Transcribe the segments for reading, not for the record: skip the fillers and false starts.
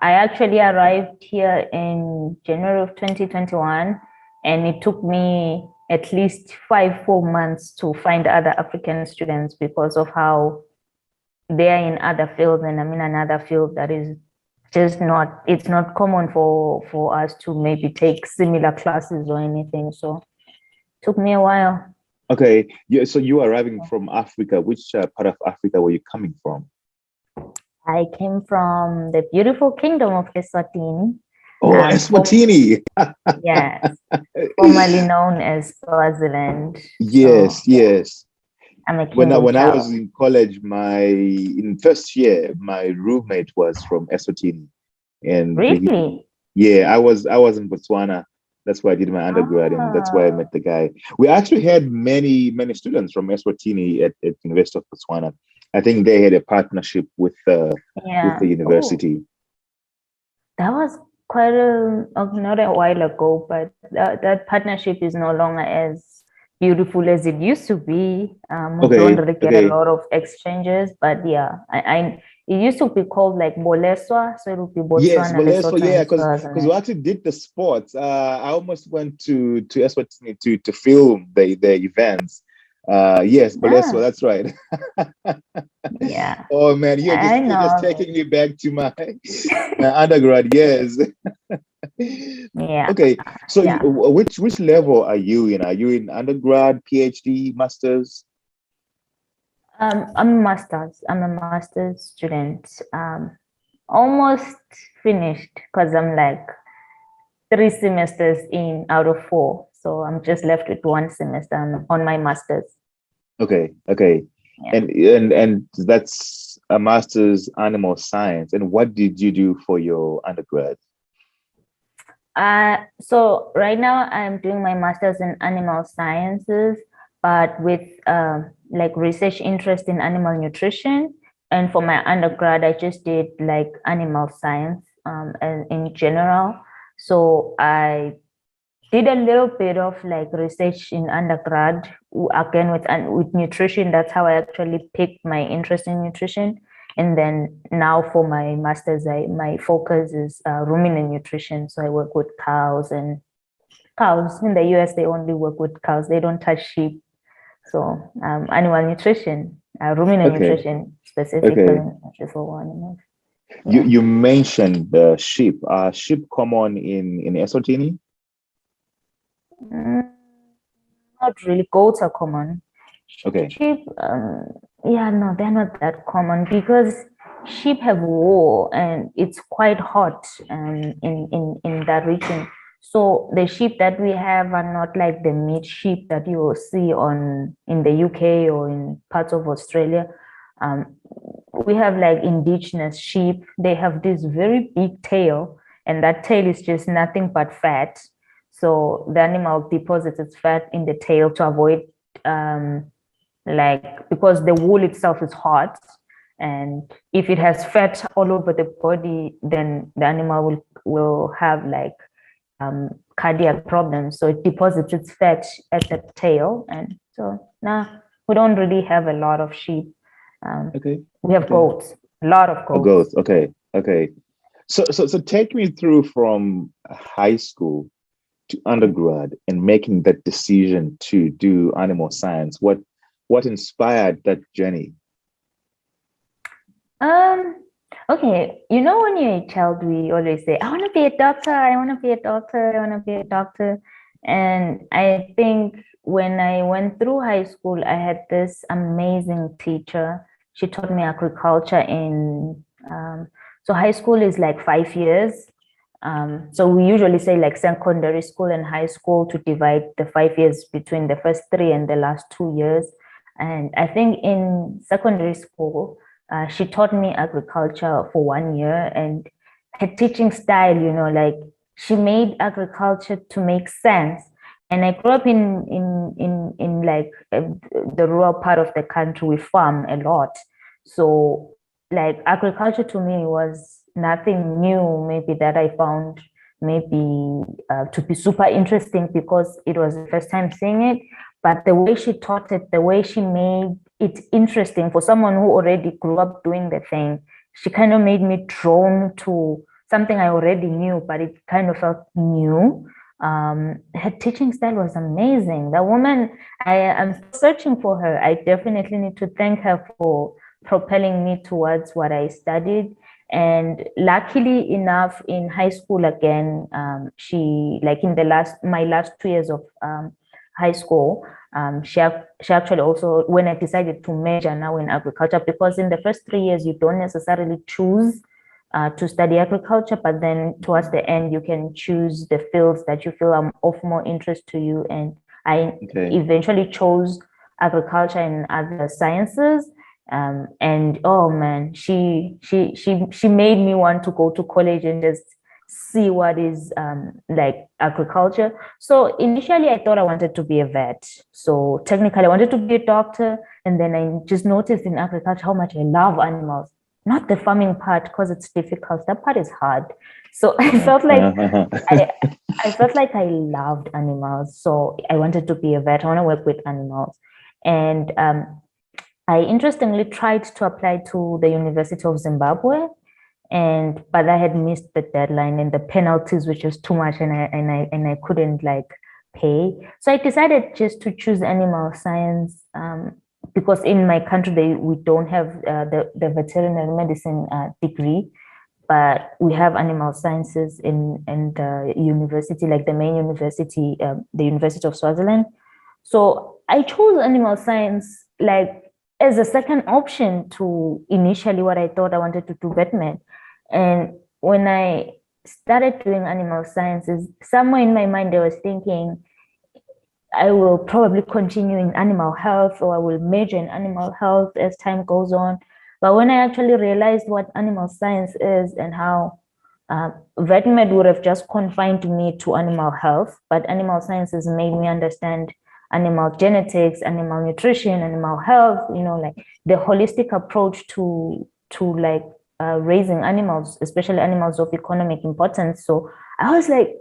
I actually arrived here in January of 2021, and it took me at least 4 months to find other African students because of how they're in other fields and I'm in another field that is just not, it's not common for us to maybe take similar classes or anything. So it took me a while. Okay, yeah. So you are arriving from Africa. Which part of Africa were you coming from? I came from the beautiful kingdom of Eswatini. Oh, Eswatini. Yes, formerly known as Swaziland. Yes, So yes. I'm a When kingdom I was child. in college, in first year, my roommate was from Eswatini, and Really? yeah, I was in Botswana. That's where I did my undergrad, and that's where I Ah, met the guy. We actually had many students from Eswatini at University of Botswana. I think they had a partnership with yeah. the Oh, university. that was quite not a while ago, but that partnership is no longer as beautiful as it used to be. We don't Okay, really get a okay. lot of exchanges, but yeah, I it used to be called like Boleswa, so it would be Yes, Botswana, well, that's for Lesotho, yeah, and because we Swaziland. actually did the sports. I almost went to Eswatini to film the events. Yes, Baleswa, Yeah, that's right. yeah, Oh man, I you're just know. taking me back to my undergrad years. Yeah, Okay, so yeah. which level are you in? Are you in undergrad, PhD, masters? I'm a master's student. Almost finished because I'm like 3 semesters in out of four. So I'm just left with one semester on my master's. Okay, okay, Yeah. and that's a master's animal science. And what did you do for your undergrad? So right now I'm doing my master's in animal sciences, but with like research interest in animal nutrition. And for my undergrad, I just did like animal science in general. So I did a little bit of like research in undergrad again with nutrition. That's how I actually picked my interest in nutrition. And then now for my master's, my focus is ruminant nutrition. So I work with cows in the US. They only work with cows. They don't touch sheep. So animal nutrition, ruminant Okay, nutrition specifically okay. for animals. You Yeah. you mentioned the sheep. Are sheep common in Eswatini? Mm, not really. Goats are common. Okay, Sheep, yeah, no, they're not that common because sheep have wool and it's quite hot in that region. So the sheep that we have are not like the meat sheep that you will see on in the UK or in parts of Australia. Um, we have like indigenous sheep. They have this very big tail, and that tail is just nothing but fat. So the animal deposits its fat in the tail to avoid like because the wool itself is hot, and if it has fat all over the body, then the animal will have like cardiac problems. So it deposits its fat at the tail, and so now we don't really have a lot of sheep. okay, We have okay. goats, a lot of Oh, goats. goats. Okay, okay. So take me through from high school to undergrad and making that decision to do animal science. What inspired that journey? Um, okay, when you're a child, we always say, I want to be a doctor, I want to be a doctor, I want to be a doctor. And I think when I went through high school, I had this amazing teacher. She taught me agriculture so high school is like 5 years. So we usually say like secondary school and high school to divide the 5 years between the first three and the last 2 years. And I think in secondary school, she taught me agriculture for 1 year, and her teaching style, like she made agriculture to make sense. And I grew up in like the rural part of the country. We farm a lot, so like agriculture to me was nothing new. Maybe that I found maybe to be super interesting because it was the first time seeing it. But the way she taught it, the way she made it interesting for someone who already grew up doing the thing, she kind of made me drawn to something I already knew, but it kind of felt new. Her teaching style was amazing. The woman, I am still searching for her. I definitely need to thank her for propelling me towards what I studied. And luckily enough, in high school again, she, like in my last 2 years of high school, she actually also, when I decided to major now in agriculture, because in the first 3 years you don't necessarily choose to study agriculture, but then towards the end you can choose the fields that you feel are of more interest to you. And I eventually chose agriculture and other sciences. And oh man, she made me want to go to college and just see what is like agriculture. So initially I thought I wanted to be a vet. So technically I wanted to be a doctor, and then I just noticed in agriculture how much I love animals. Not the farming part, because it's difficult. That part is hard. So I felt like I felt like I loved animals. So I wanted to be a vet. I want to work with animals. And I interestingly tried to apply to the University of Zimbabwe, but I had missed the deadline and the penalties, which was too much, and I couldn't like pay. So I decided just to choose animal science, because in my country we don't have the veterinary medicine degree, but we have animal sciences in the university, like the main university, the University of Swaziland. So I chose animal science like as a second option to initially what I thought I wanted to do vet med. And when I started doing animal sciences, somewhere in my mind I was thinking I will probably continue in animal health, or I will major in animal health as time goes on. But when I actually realized what animal science is and how vet med would have just confined me to animal health, but animal sciences made me understand animal genetics, animal nutrition, animal health, like the holistic approach to like raising animals, especially animals of economic importance. So I was like,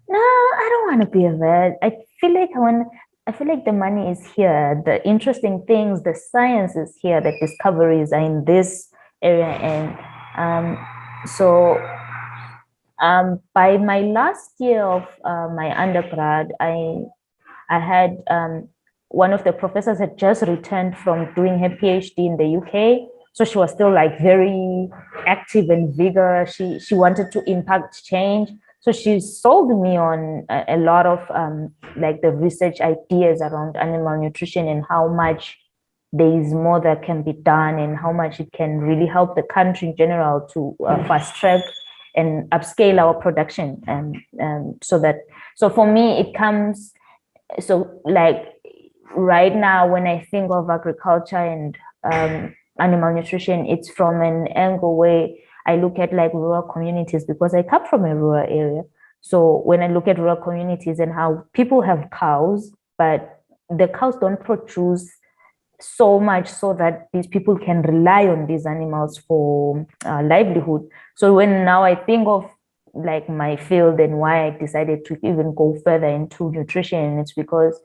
no, I don't want to be a vet. I feel like the money is here, the interesting things, the science is here, the discoveries are in this area. And so by my last year of my undergrad, I had one of the professors had just returned from doing her PhD in the UK. So she was still like very active and vigorous. She wanted to impact change. So she sold me on a lot of like the research ideas around animal nutrition and how much there is more that can be done and how much it can really help the country in general to fast track and upscale our production. And so for me, it comes, so like right now when I think of agriculture and animal nutrition, it's from an angle where I look at like rural communities, because I come from a rural area. So when I look at rural communities and how people have cows, but the cows don't produce so much so that these people can rely on these animals for livelihood. So when now I think of like my field and why I decided to even go further into nutrition, it's because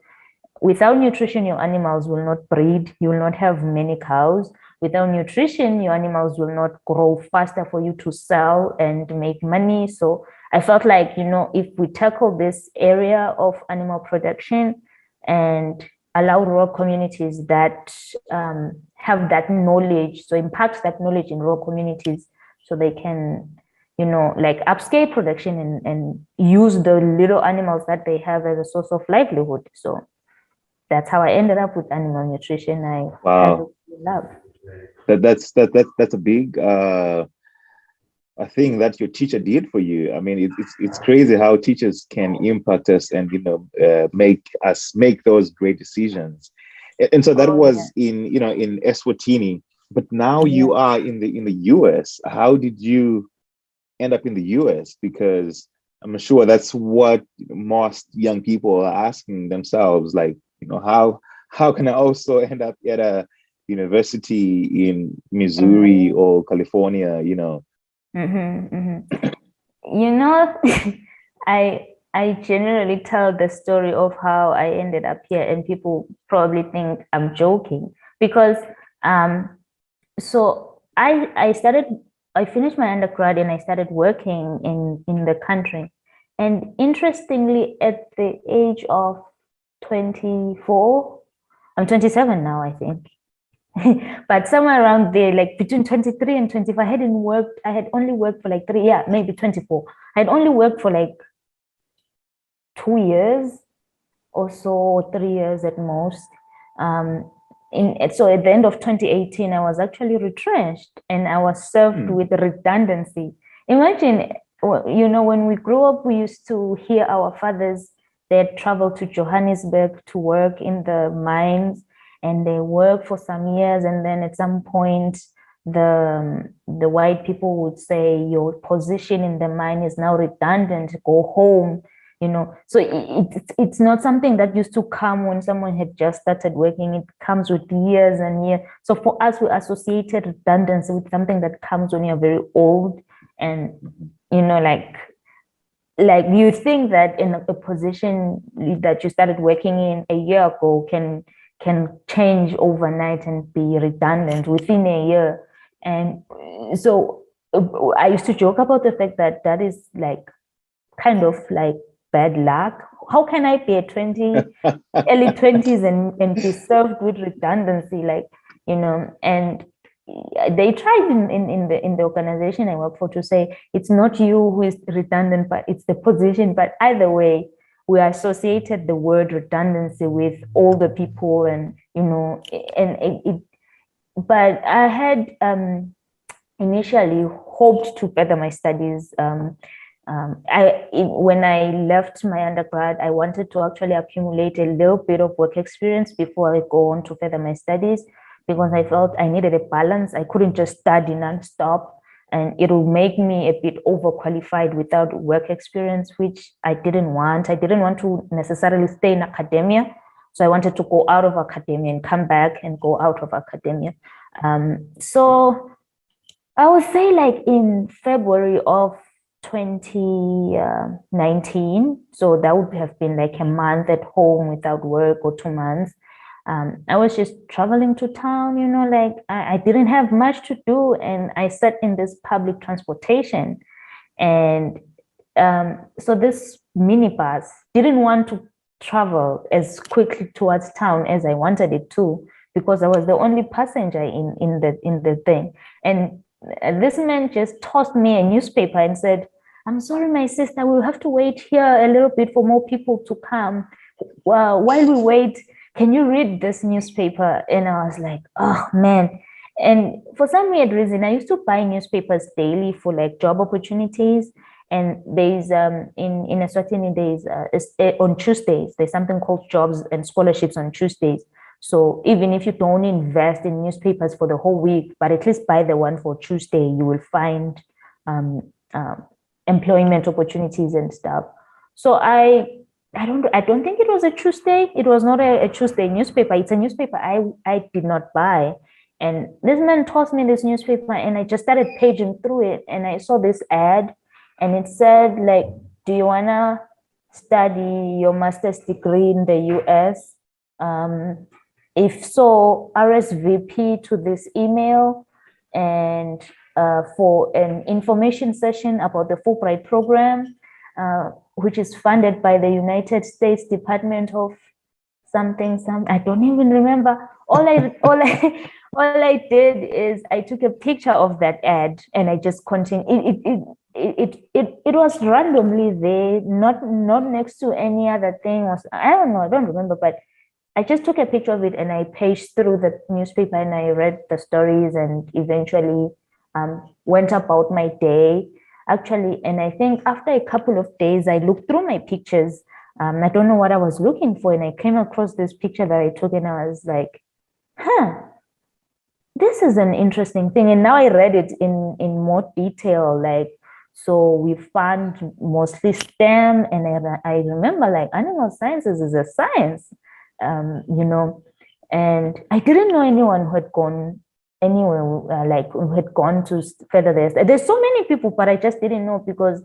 without nutrition, your animals will not breed. You will not have many cows. Without nutrition, your animals will not grow faster for you to sell and make money. So I felt like, if we tackle this area of animal production and allow rural communities that have that knowledge, so impact that knowledge in rural communities so they can, like upscale production and use the little animals that they have as a source of livelihood. So that's how I ended up with animal nutrition. I love. That's a big a thing that your teacher did for you. I mean, it's crazy how teachers can impact us and make us make those great decisions. And so that was in Eswatini, but now you are in the US. How did you end up in the US? Because I'm sure that's what most young people are asking themselves, like, how can I also end up at a university in Missouri or California, I generally tell the story of how I ended up here, and people probably think I'm joking because so I started I finished my undergrad and I started working in the country. And interestingly, at the age of 24, I'm 27 now, I think. But somewhere around there, like between 23 and 25, I had only worked for like 3, yeah, maybe 24. I had only worked for like 2 years or so, 3 years at most. So at the end of 2018, I was actually retrenched and I was served with redundancy. Imagine, when we grew up, we used to hear our fathers, they'd travel to Johannesburg to work in the mines, and they work for some years, and then at some point, the white people would say your position in the mine is now redundant, go home. So it's not something that used to come when someone had just started working. It comes with years and years. So for us, we associated redundancy with something that comes when you're very old, and like you think that in a position that you started working in a year ago can change overnight and be redundant within a year. And so I used to joke about the fact that that is like kind of like bad luck. How can I be a 20, early 20s and be served with redundancy? And they tried in the organization I work for to say it's not you who is redundant, but it's the position. But either way, we associated the word redundancy with older people, and but I had initially hoped to further my studies. When I left my undergrad, I wanted to actually accumulate a little bit of work experience before I go on to further my studies, because I felt I needed a balance. I couldn't just study nonstop, and it will make me a bit overqualified without work experience, which I didn't want. I didn't want to necessarily stay in academia. So I wanted to go out of academia and come back and go out of academia. So I would say like in February of 2019, so that would have been like a month at home without work, or 2 months. I was just traveling to town, like I didn't have much to do, and I sat in this public transportation. And so this minibus didn't want to travel as quickly towards town as I wanted it to, because I was the only passenger in the thing. And this man just tossed me a newspaper and said, "I'm sorry, my sister, we'll have to wait here a little bit for more people to come. Well, while we wait, can you read this newspaper?" And I was like, oh man. And for some weird reason, I used to buy newspapers daily for like job opportunities. And there's in Eswatini, on Tuesdays, there's something called jobs and scholarships on Tuesdays. So even if you don't invest in newspapers for the whole week, but at least buy the one for Tuesday, you will find employment opportunities and stuff. So I don't think it was a Tuesday. It was not a Tuesday newspaper. It's a newspaper I did not buy. And this man tossed me this newspaper, and I just started paging through it, and I saw this ad, and it said like, "Do you wanna study your master's degree in the US? If so, RSVP to this email, and for an information session about the Fulbright program, which is funded by the United States Department of something. I don't even remember. All I did is I took a picture of that ad, and I just continued. It was randomly there, not next to any other thing. I don't know. I don't remember, but I just took a picture of it, and I paged through the newspaper, and I read the stories, and eventually went about my day. Actually, and I think after a couple of days, I looked through my pictures. I don't know what I was looking for, and I came across this picture that I took, and I was like, huh, this is an interesting thing. And now I read it in more detail. Like, so we found mostly STEM, and I remember like animal sciences is a science. And I didn't know anyone who had gone anywhere, like who had gone to further this. There's so many people, but I just didn't know because,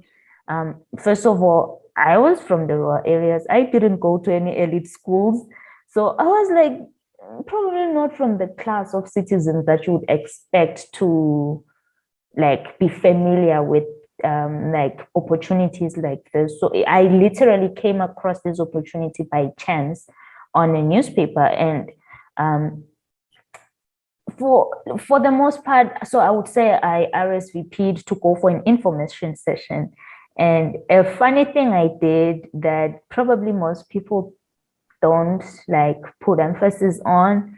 first of all, I was from the rural areas. I didn't go to any elite schools. So I was like, probably not from the class of citizens that you would expect to like be familiar with like opportunities like this. So I literally came across this opportunity by chance on a newspaper, and for the most part, so I would say I RSVP'd to go for an information session. And a funny thing I did that probably most people don't like put emphasis on.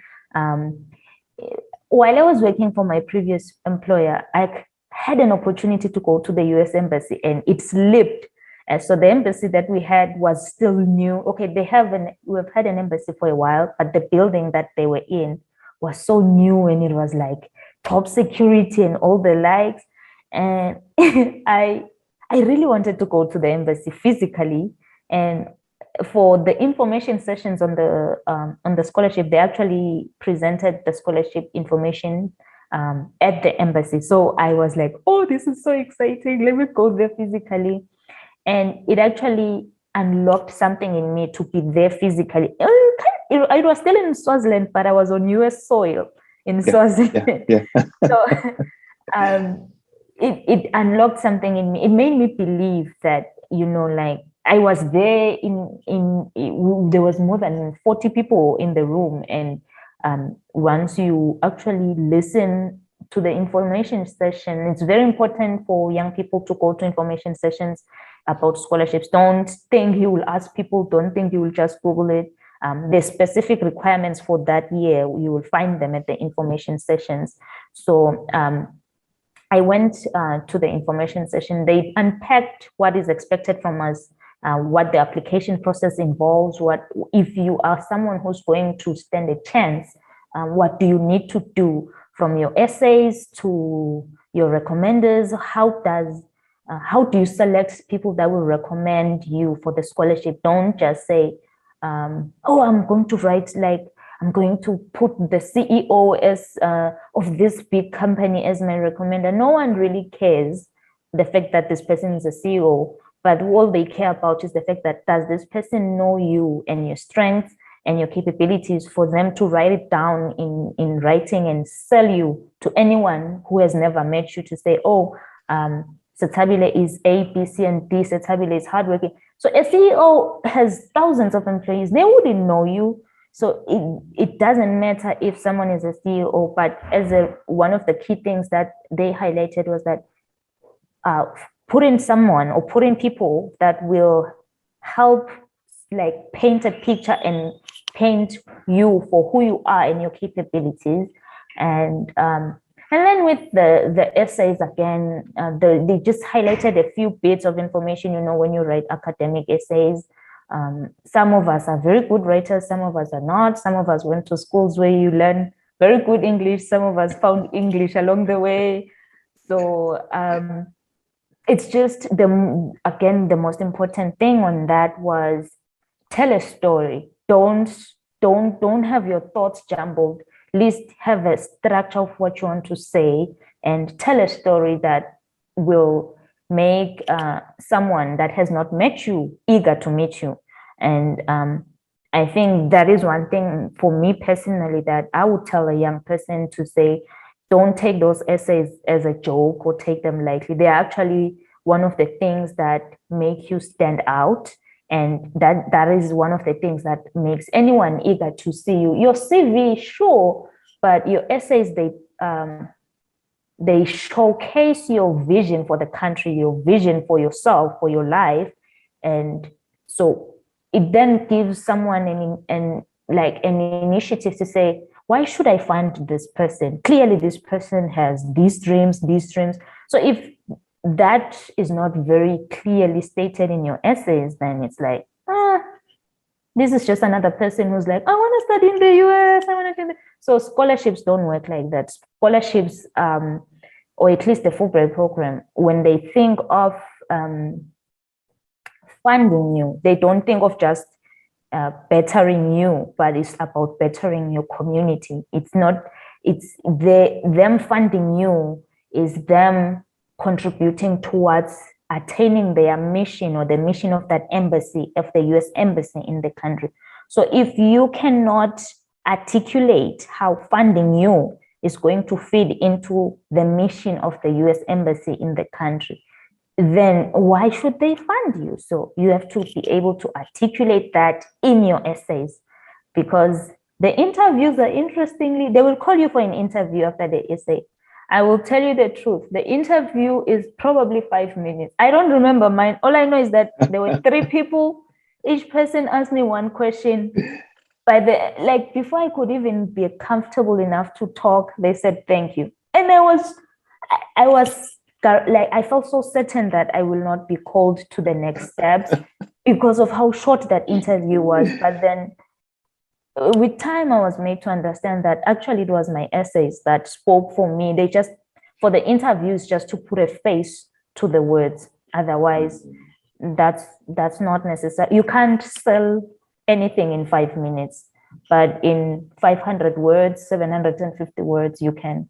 While I was working for my previous employer, I had an opportunity to go to the US Embassy, and it slipped. So the embassy that we had was still new. Okay, we've had an embassy for a while, but the building that they were in was so new, and it was like top security and all the likes. And I really wanted to go to the embassy physically. And for the information sessions on the scholarship, they actually presented the scholarship information at the embassy. So I was like, oh, this is so exciting. Let me go there physically. And it actually unlocked something in me to be there physically. I was still in Swaziland, but I was on US soil in Swaziland. Yeah. So it unlocked something in me. It made me believe that, like I was there there was more than 40 people in the room. And once you actually listen to the information session, it's very important for young people to go to information sessions about scholarships. Don't think you will ask people, don't think you will just Google it. There's specific requirements for that year. You will find them at the information sessions. So I went to the information session. They unpacked what is expected from us, what the application process involves, what if you are someone who's going to stand a chance, what do you need to do from your essays to your recommenders. How do you select people that will recommend you for the scholarship? Don't just say, oh, I'm going to write, like, I'm going to put the CEO as of this big company as my recommender. No one really cares the fact that this person is a CEO, but all they care about is the fact that does this person know you and your strengths and your capabilities for them to write it down in writing and sell you to anyone who has never met you, to say, oh, Setsabile is A, B, C, and D. Setsabile is hardworking. So a CEO has thousands of employees. They wouldn't know you. So it doesn't matter if someone is a CEO, but one of the key things that they highlighted was that put in someone or put in people that will help like paint a picture and paint you for who you are and your capabilities. And then with the essays again, they just highlighted a few bits of information. When you write academic essays, some of us are very good writers, some of us are not. Some of us went to schools where you learn very good English. Some of us found English along the way. So it's just the most important thing on that was tell a story. Don't have your thoughts jumbled. At least have a structure of what you want to say and tell a story that will make someone that has not met you eager to meet you. And I think that is one thing for me personally that I would tell a young person to say, don't take those essays as a joke or take them lightly. They're actually one of the things that make you stand out. And that is one of the things that makes anyone eager to see you. Your CV, sure, but your essays, they showcase your vision for the country, your vision for yourself, for your life. And so it then gives someone an initiative to say, why should I fund this person? Clearly, this person has these dreams. So if that is not very clearly stated in your essays, then it's like, this is just another person who's like, I want to study in the US. So scholarships don't work like that. Scholarships, or at least the Fulbright program, when they think of funding you, they don't think of just bettering you, but it's about bettering your community. Them funding you is them contributing towards attaining their mission or the mission of that embassy, of the US embassy in the country. So if you cannot articulate how funding you is going to feed into the mission of the US Embassy in the country, then why should they fund you? So you have to be able to articulate that in your essays, because the interviews are, interestingly, they will call you for an interview after the essay. I will tell you the truth. The interview is probably 5 minutes. I don't remember mine. All I know is that there were 3 people. Each person asked me one question. By the, like, before I could even be comfortable enough to talk, they said thank you. And I was like, I felt so certain that I will not be called to the next steps because of how short that interview was. But then with time, I was made to understand that actually it was my essays that spoke for me. They just, for the interviews, just to put a face to the words. Otherwise, that's not necessary. You can't sell anything in 5 minutes, but in 500 words, 750 words, you can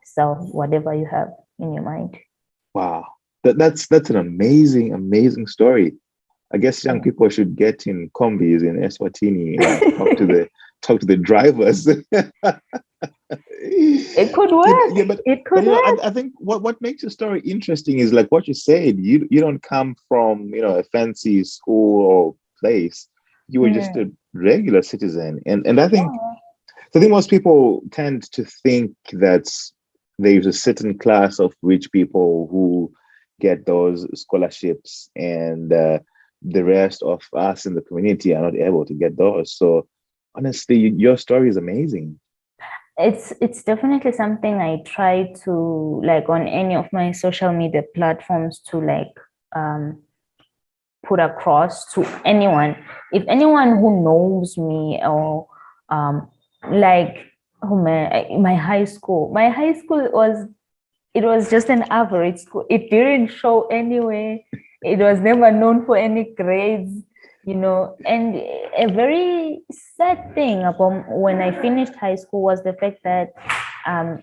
sell whatever you have in your mind. Wow. That's an amazing story. I guess young people should get in combis in Eswatini and talk to the drivers. It could work. Yeah, but work. I think what makes your story interesting is like what you said. You don't come from a fancy school or place. You were just a regular citizen, and I think most people tend to think that there's a certain class of rich people who get those scholarships, and the rest of us in the community are not able to get those. So honestly, your story is amazing. It's definitely something I try to, like, on any of my social media platforms, to like put across to anyone. If anyone who knows me, or like, oh man, my high school was just an average school. It didn't show anyway. It was never known for any grades, and a very sad thing about when I finished high school was the fact that I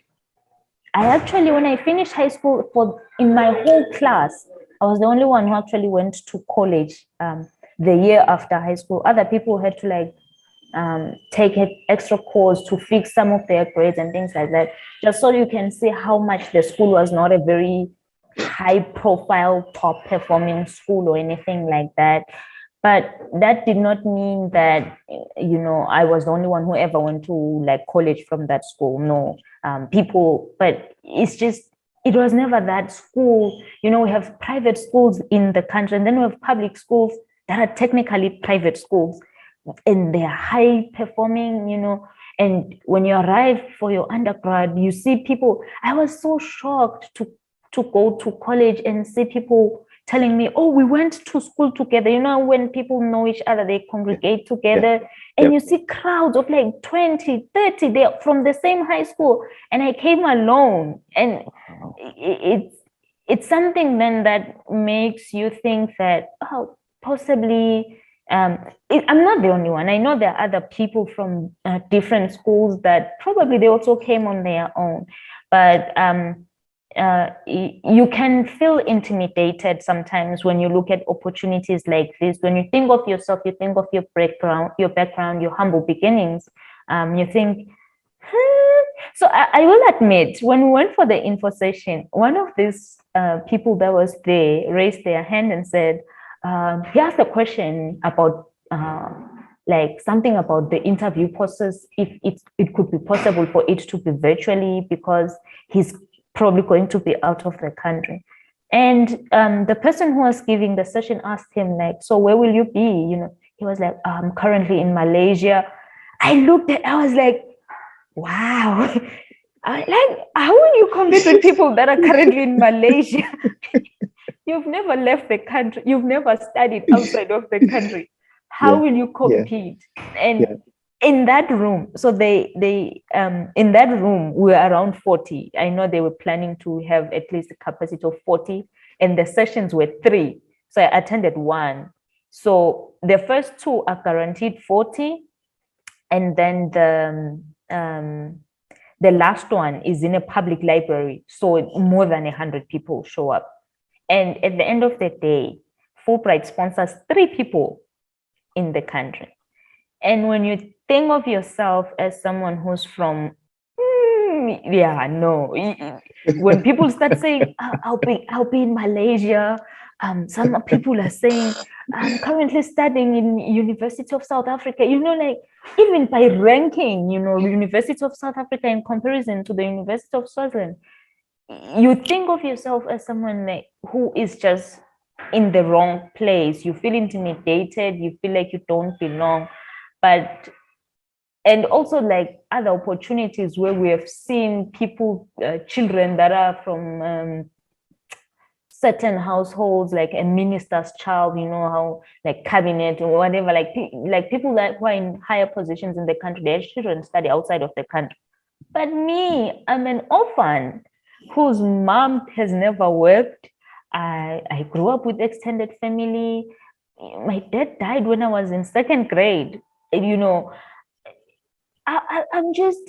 actually, when I finished high school, in my whole class, I was the only one who actually went to college the year after high school. Other people had to like take an extra course to fix some of their grades and things like that, just so you can see how much the school was not a very high profile, top performing school or anything like that. But that did not mean that, I was the only one who ever went to like college from that school. No, but it's just, it was never that school. We have private schools in the country, and then we have public schools that are technically private schools, and they're high performing, and when you arrive for your undergrad, you see people. I was so shocked to go to college and see people telling me, oh, we went to school together. When people know each other, they congregate together, and you see crowds of like 20, 30, they're from the same high school, and I came alone. And it's something then that makes you think that, oh, possibly I'm not the only one. I know there are other people from different schools that probably they also came on their own, but you can feel intimidated sometimes when you look at opportunities like this. When you think of yourself, you think of your background, your humble beginnings. You think. So I will admit, when we went for the info session, one of these people that was there raised their hand and said, he asked a question about like something about the interview process, if it could be possible for it to be virtually, because he's probably going to be out of the country. And the person who was giving the session asked him, like, so where will you be? He was like, I'm currently in Malaysia. I was like, wow. How will you compete with people that are currently in Malaysia? You've never left the country. You've never studied outside of the country. How will you compete? And in that room, so they in that room, we were around 40. I know they were planning to have at least a capacity of 40, and the sessions were 3. So I attended 1. So the first 2 are guaranteed 40, and then the last one is in a public library, so more than 100 people show up. And at the end of the day, Fulbright sponsors 3 people in the country. And when you think of yourself as someone who's from Yeah, no. When people start saying, I'll be in Malaysia, some people are saying, I'm currently studying in University of South Africa. Like even by ranking, University of South Africa in comparison to the University of Swaziland, you think of yourself as someone like who is just in the wrong place. You feel intimidated. You feel like you don't belong. But and also like other opportunities where we have seen people, children that are from certain households, like a minister's child, how like cabinet or whatever, like people that who are in higher positions in the country, their children study outside of the country. But me, I'm an orphan whose mom has never worked. I grew up with extended family. My dad died when I was in second grade. I'm just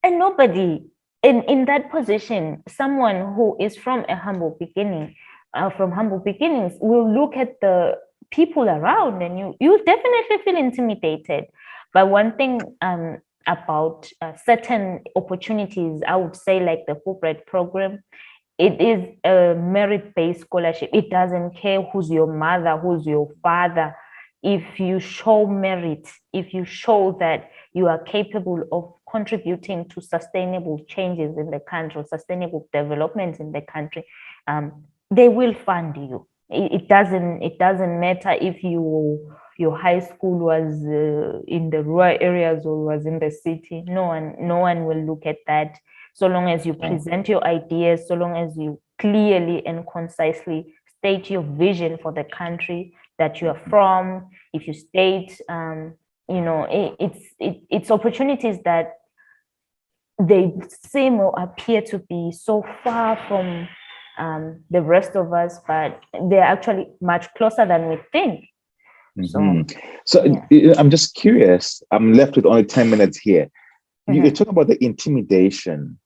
a nobody in that position. Someone who is from a humble beginning, from humble beginnings, will look at the people around, and you definitely feel intimidated. But one thing about certain opportunities, I would say, like the Fulbright program, it is a merit-based scholarship. It doesn't care who's your mother, who's your father. If you show merit, if you show that you are capable of contributing to sustainable changes in the country, sustainable developments in the country, they will fund you. It doesn't matter if your high school was in the rural areas or was in the city. No one will look at that. So long as you present your ideas, so long as you clearly and concisely state your vision for the country that you are from. If you state, it's opportunities that they seem or appear to be so far from the rest of us, but they're actually much closer than we think. So I'm just curious. I'm left with only 10 minutes here. You talk about the intimidation.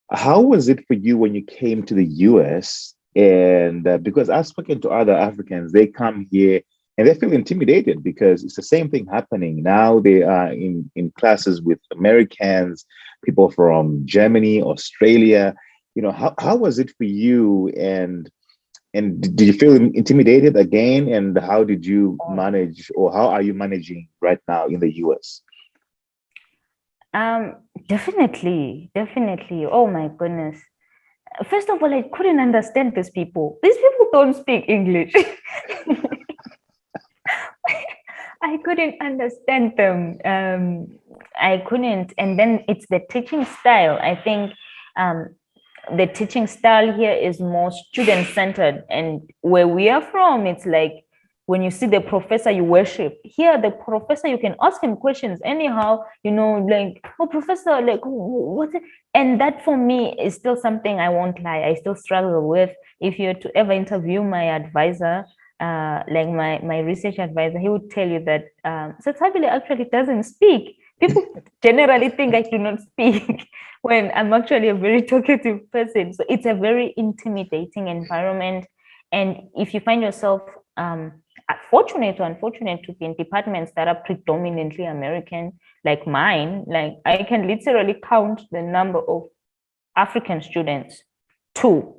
How was it for you when you came to the US? And because I've spoken to other Africans, they come here and they feel intimidated because it's the same thing happening. Now they are in classes with Americans, people from Germany, Australia. How was it for you? And did you feel intimidated again? And how did you manage, or how are you managing right now in the US? Definitely. Oh my goodness. First of all, I couldn't understand these people. These people don't speak English. I couldn't understand them. I couldn't. And then it's the teaching style. I think the teaching style here is more student-centered. And where we are from, it's like when you see the professor, you worship. Here, the professor, you can ask him questions anyhow, like, oh, professor, like, what's it? And that for me is still something, I won't lie, I still struggle with. If you're to ever interview my advisor, like my research advisor, he would tell you that Setsabile actually doesn't speak. People generally think I do not speak when I'm actually a very talkative person. So it's a very intimidating environment. And if you find yourself fortunate or unfortunate to be in departments that are predominantly American, like mine, like I can literally count the number of African students, two.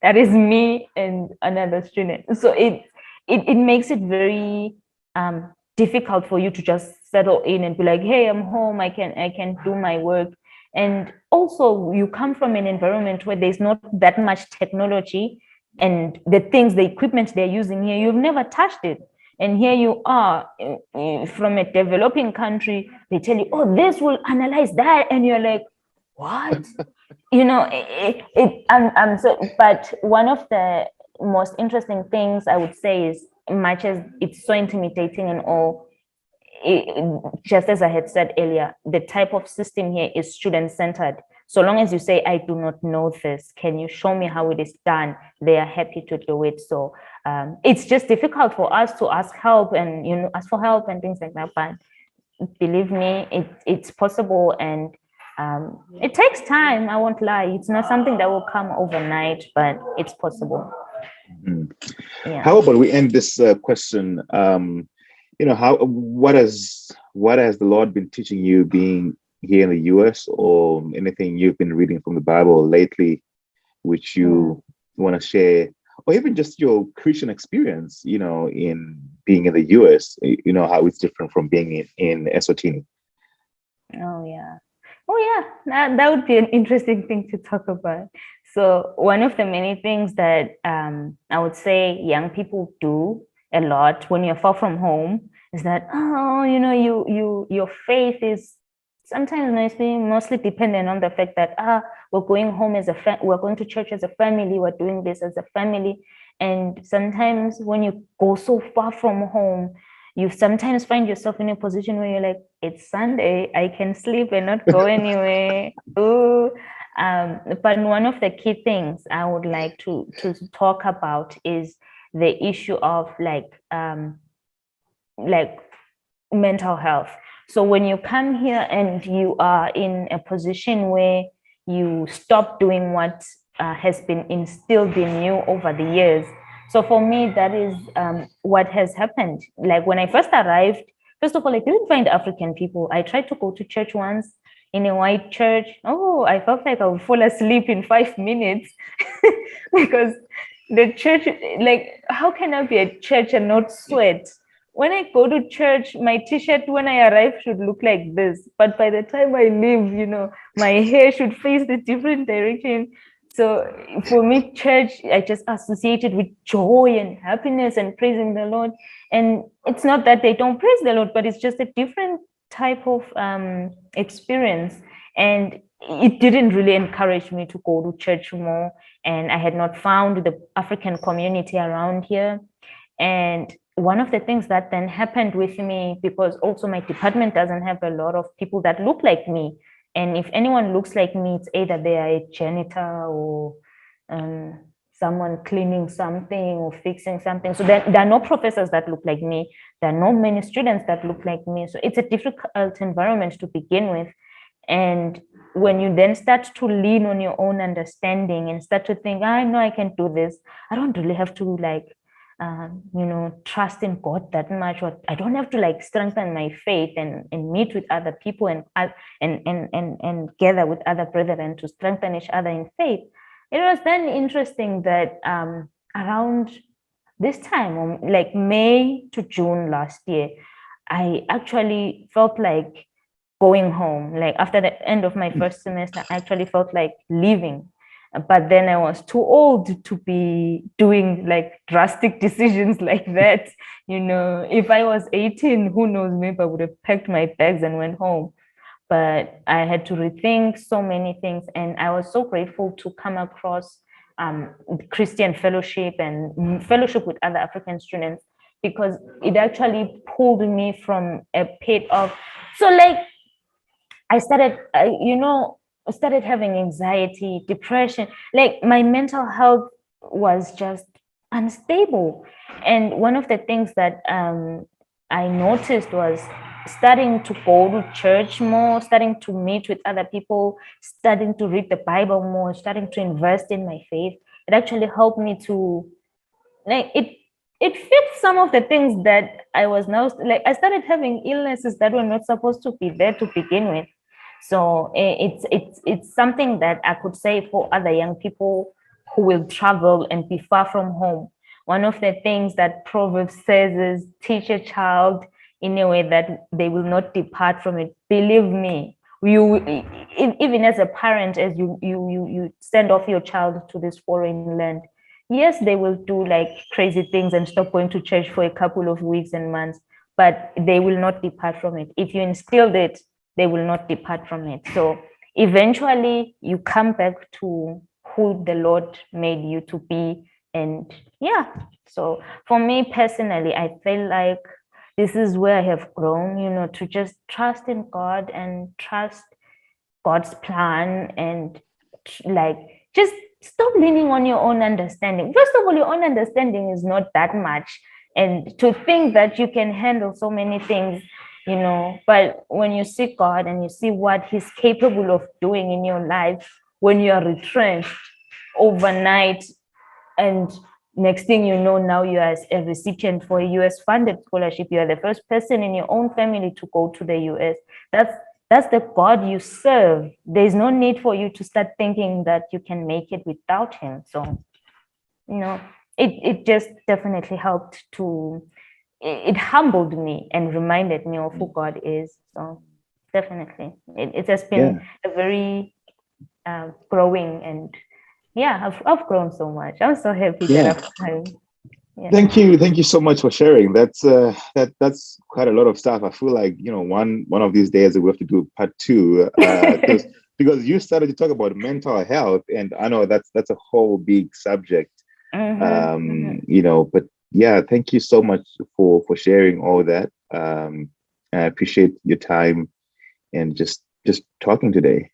That is me and another student. So it makes it very difficult for you to just settle in and be like, hey, I'm home, I can do my work. And also you come from an environment where there's not that much technology, and the equipment they're using here, you've never touched it. And here you are from a developing country, they tell you, oh, this will analyze that. And you're like, what? But one of the most interesting things I would say is, much as it's so intimidating and all, just as I had said earlier, the type of system here is student-centered. So long as you say, I do not know this, can you show me how it is done? They are happy to do it. So it's just difficult for us to ask help and, ask for help and things like that. But believe me, it's possible, and it takes time. I won't lie. It's not something that will come overnight, but it's possible. Yeah. How about we end this question? What has the Lord been teaching you being here in the US, or anything you've been reading from the Bible lately, which you want to share, or even just your Christian experience, in being in the US, how it's different from being in Eswatini. Oh yeah. Oh yeah. That would be an interesting thing to talk about. So one of the many things that I would say young people do a lot when you're far from home is that, oh, your faith is sometimes mostly dependent on the fact that we're going home we're going to church as a family, we're doing this as a family. And sometimes when you go so far from home, you sometimes find yourself in a position where you're like, it's Sunday, I can sleep and not go anywhere. Ooh. But one of the key things I would like to talk about is the issue of like mental health. So when you come here and you are in a position where you stop doing what has been instilled in you over the years. So for me, that is what has happened. Like when I first arrived, first of all, I didn't find African people. I tried to go to church once in a white church. Oh, I felt like I would fall asleep in 5 minutes because the church, like, how can I be at church and not sweat? When I go to church, my t-shirt when I arrive should look like this. But by the time I leave, my hair should face the different direction. So for me, church, I just associated with joy and happiness and praising the Lord. And it's not that they don't praise the Lord, but it's just a different type of experience. And it didn't really encourage me to go to church more. And I had not found the African community around here. And one of the things that then happened with me, because also my department doesn't have a lot of people that look like me. And if anyone looks like me, it's either they are a janitor or someone cleaning something or fixing something. So there are no professors that look like me. There are not many students that look like me. So it's a difficult environment to begin with. And when you then start to lean on your own understanding and start to think, I know I can do this. I don't really have to trust in God that much, or I don't have to strengthen my faith and meet with other people and gather with other brethren to strengthen each other in faith. It was then interesting that around this time, like May to June last year, I actually felt like going home. Like after the end of my first semester, I actually felt like leaving. But then I was too old to be doing drastic decisions like that. If I was 18, who knows, maybe I would have packed my bags and went home. But I had to rethink so many things. And I was so grateful to come across Christian fellowship and fellowship with other African students, because it actually pulled me from a pit of, I started having anxiety, depression. Like my mental health was just unstable. And one of the things that I noticed was starting to go to church more, starting to meet with other people, starting to read the Bible more, starting to invest in my faith. It actually helped me to it fixed some of the things that I was now I started having illnesses that were not supposed to be there to begin with. So it's something that I could say for other young people who will travel and be far from home. One of the things that Proverbs says is teach a child in a way that they will not depart from it. Believe me, even as a parent, as you send off your child to this foreign land, yes, they will do crazy things and stop going to church for a couple of weeks and months, but they will not depart from it. If you instilled it, they will not depart from it. So eventually you come back to who the Lord made you to be. And yeah, so for me personally, I feel like this is where I have grown, to just trust in God and trust God's plan, and just stop leaning on your own understanding. First of all, your own understanding is not that much. And to think that you can handle so many things, but when you see God and you see what He's capable of doing in your life, when you are retrenched overnight, and next thing you know, now you are a recipient for a US funded scholarship, you are the first person in your own family to go to the US. that's the God you serve. There's no need for you to start thinking that you can make it without him. So, it just definitely helped it humbled me and reminded me of who God is. So definitely, it has been a very growing, and I've grown so much. I'm so happy that I've time. Yeah. Thank you so much for sharing. That's quite a lot of stuff. I feel like one of these days we have to do part 2 because you started to talk about mental health, and I know that's a whole big subject. But yeah, thank you so much for sharing all that. I appreciate your time and just talking today.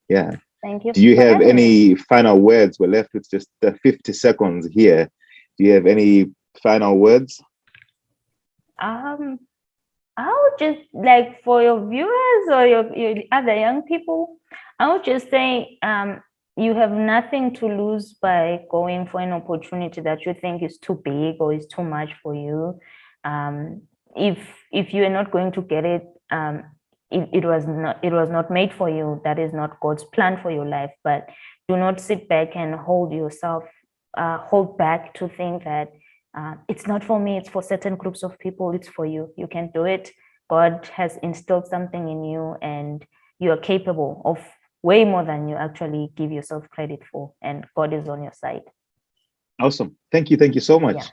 Yeah. Thank you. Do you have any final words? We're left with just 50 seconds here. Do you have any final words? I would just, like, for your viewers or your other young people, I would just say, you have nothing to lose by going for an opportunity that you think is too big or is too much for you. If you are not going to get it, it was not made for you. That is not God's plan for your life. But do not sit back and hold back to think that it's not for me, it's for certain groups of people, it's for you. You can do it. God has instilled something in you, and you are capable of way more than you actually give yourself credit for, and God is on your side. Awesome. Thank you so much.